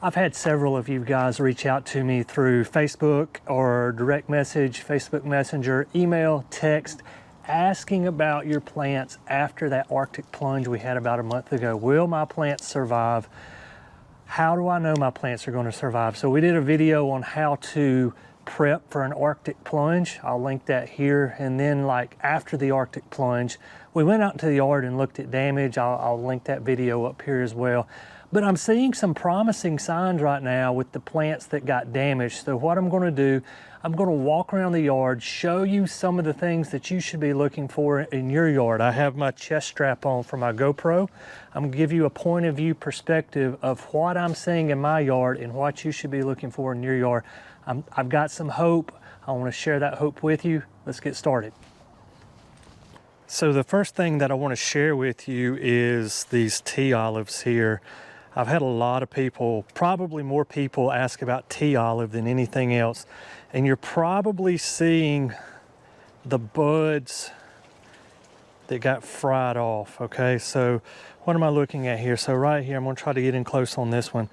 I've had several of you guys reach out to me through Facebook or direct message, Facebook Messenger, email, text, asking about your plants after that Arctic plunge we had about a month ago. Will my plants survive? How do I know my plants are going to survive? So we did a video on how to prep for an Arctic plunge. I'll link that here. And then like after the Arctic plunge, we went out into the yard and looked at damage. I'll link that video up here as well. But I'm seeing some promising signs right now with the plants that got damaged. So what I'm going to do, I'm going to walk around the yard, show you some of the things that you should be looking for in your yard. I have my chest strap on for my GoPro. I'm going to give you a point of view perspective of what I'm seeing in my yard and what you should be looking for in your yard. I've got some hope. I want to share that hope with you. Let's get started. So the first thing that I want to share with you is these tea olives here. I've had a lot of people, probably more people, ask about tea olive than anything else. And you're probably seeing the buds that got fried off, okay? So what am I looking at here? So right here, I'm gonna try to get in close on this one.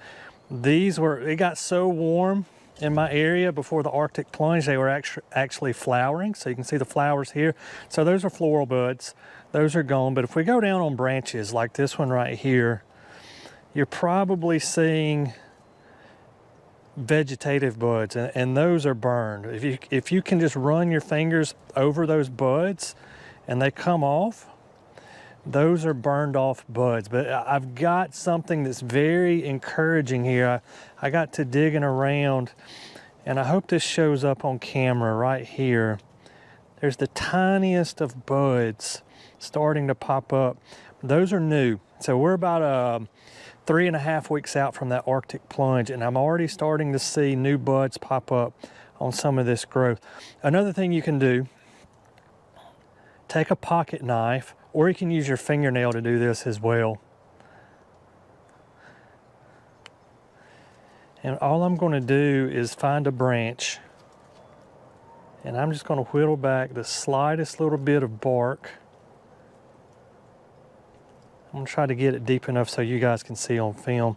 It got so warm in my area before the Arctic plunge, they were actually flowering. So you can see the flowers here. So those are floral buds. Those are gone. But if we go down on branches like this one right here, you're probably seeing vegetative buds, and those are burned. If you can just run your fingers over those buds and they come off, those are burned off buds. But I've got something that's very encouraging here. I got to digging around, and I hope this shows up on camera right here. There's the tiniest of buds starting to pop up. Those are new. So we're about 3.5 weeks out from that Arctic plunge, and I'm already starting to see new buds pop up on some of this growth. Another thing you can do, take a pocket knife, or you can use your fingernail to do this as well. And all I'm going to do is find a branch, and I'm just going to whittle back the slightest little bit of bark. I'm gonna try to get it deep enough so you guys can see on film.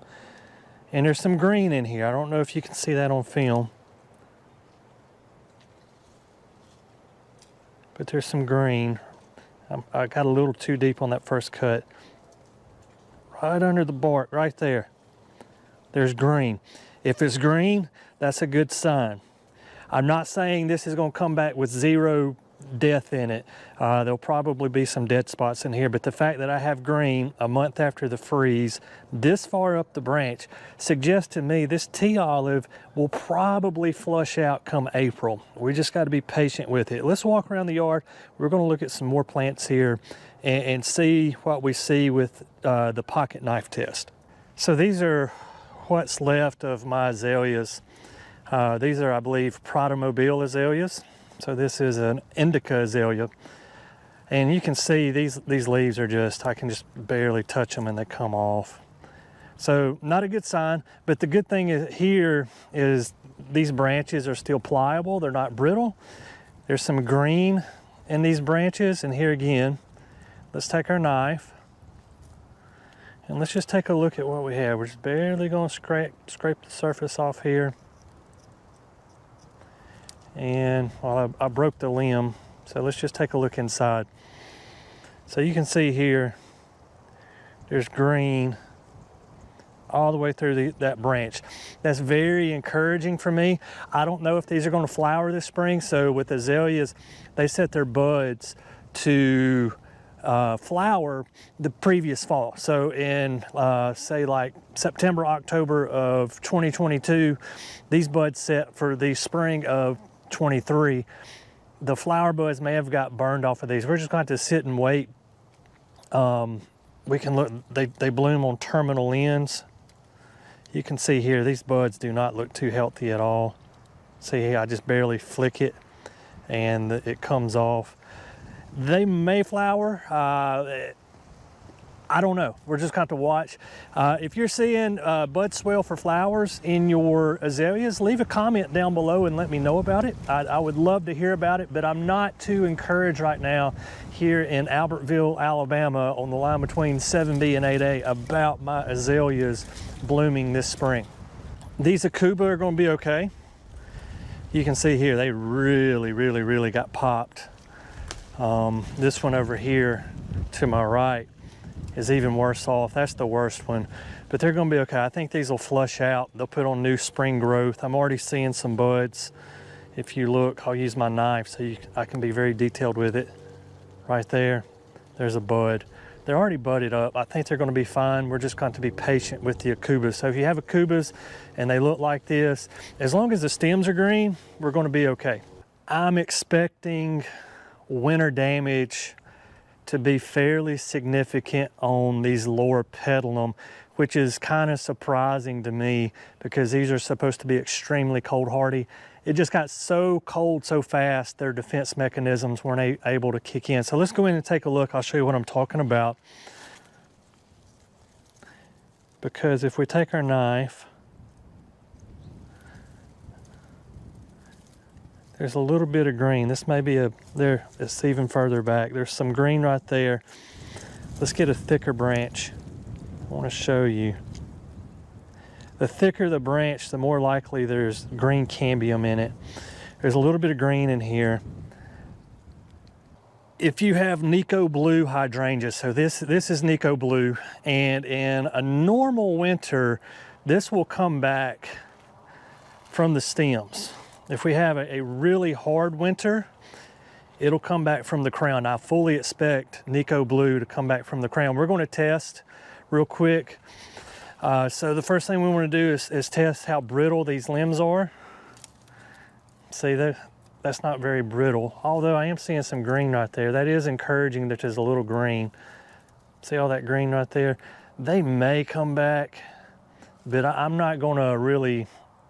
And there's some green in here. I don't know if you can see that on film, but there's some green. I got a little too deep on that first cut. Right under the bark, right there. There's green. If it's green, that's a good sign. I'm not saying this is gonna come back with zero death in it. There'll probably be some dead spots in here, but the fact that I have green a month after the freeze this far up the branch suggests to me this tea olive will probably flush out come April. We just got to be patient with it. Let's walk around the yard. We're going to look at some more plants here and see what we see with the pocket knife test. So these are what's left of my azaleas. These are, I believe, Protomobile azaleas. So this is an indica azalea, and you can see these leaves are just, I can just barely touch them and they come off. So not a good sign, but the good thing is here is these branches are still pliable. They're not brittle. There's some green in these branches, and here again, let's take our knife and let's just take a look at what we have. We're just barely going to scrape the surface off here. And well, I broke the limb, so let's just take a look inside. So you can see here, there's green all the way through that branch. That's very encouraging for me. I don't know if these are going to flower this spring. So with azaleas, they set their buds to flower the previous fall. So in say like September, October of 2022, these buds set for the spring of 23. The flower buds may have got burned off of these. We're just going to have to sit and wait. We can look, they bloom on terminal ends. You can see here, these buds do not look too healthy at all. See here, I just barely flick it and it comes off. They may flower. I don't know. We're just going to watch. If you're seeing bud swell for flowers in your azaleas, leave a comment down below and let me know about it. I would love to hear about it, but I'm not too encouraged right now here in Albertville, Alabama, on the line between 7B and 8A about my azaleas blooming this spring. These Kuba are going to be okay. You can see here, they really got popped. This one over here to my right is even worse off. That's the worst one, but they're going to be okay. I think these will flush out. They'll put on new spring growth. I'm already seeing some buds. If you look, I'll use my knife so I can be very detailed with it. Right there, there's a bud. They're already budded up. I think they're going to be fine. We're just going to be patient with the Kubas. So if you have Kubas and they look like this, as long as the stems are green, we're going to be okay. I'm expecting winter damage to be fairly significant on these lower petalum, which is kind of surprising to me because these are supposed to be extremely cold hardy. It just got so cold so fast, their defense mechanisms weren't able to kick in. So let's go in and take a look. I'll show you what I'm talking about. Because if we take our knife, there's a little bit of green. This may be there, it's even further back. There's some green right there. Let's get a thicker branch. I want to show you. The thicker the branch, the more likely there's green cambium in it. There's a little bit of green in here. If you have Nico Blue hydrangeas, so this is Nico Blue, and in a normal winter, this will come back from the stems. If we have a really hard winter, it'll come back from the crown. I fully expect Nico Blue to come back from the crown. We're going to test real quick. So the first thing we want to do is test how brittle these limbs are. See, that's not very brittle, although I am seeing some green right there. That is encouraging that there's a little green. See all that green right there? They may come back, but I'm not going to really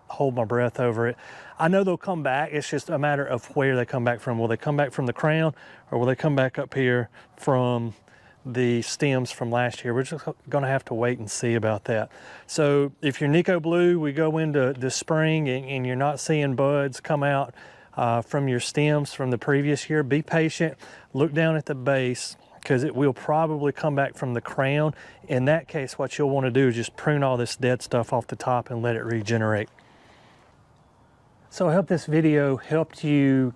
hold my breath over it. I know they'll come back. It's just a matter of where they come back from. Will they come back from the crown, or will they come back up here from the stems from last year? We're just going to have to wait and see about that. So if you're Nico Blue, we go into the spring and you're not seeing buds come out from your stems from the previous year, be patient. Look down at the base, because it will probably come back from the crown. In that case, what you'll want to do is just prune all this dead stuff off the top and let it regenerate. So I hope this video helped you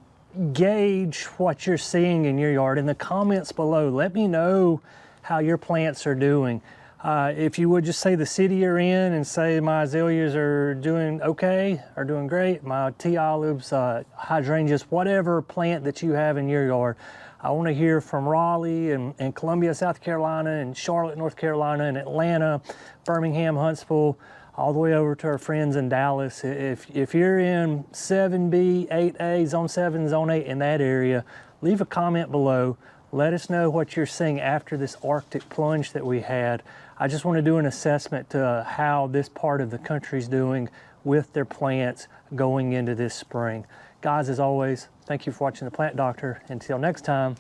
gauge what you're seeing in your yard. In the comments below, let me know how your plants are doing. If you would just say the city you're in and say my azaleas are doing okay, or doing great, my tea olives, hydrangeas, whatever plant that you have in your yard. I want to hear from Raleigh and Columbia, South Carolina, and Charlotte, North Carolina, and Atlanta, Birmingham, Huntsville, all the way over to our friends in Dallas. If you're in 7B, 8A, Zone 7, Zone 8 in that area, leave a comment below. Let us know what you're seeing after this Arctic plunge that we had. I just want to do an assessment to how this part of the country's doing with their plants going into this spring. Guys, as always, thank you for watching The Plant Doctor. Until next time,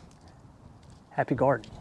happy gardening.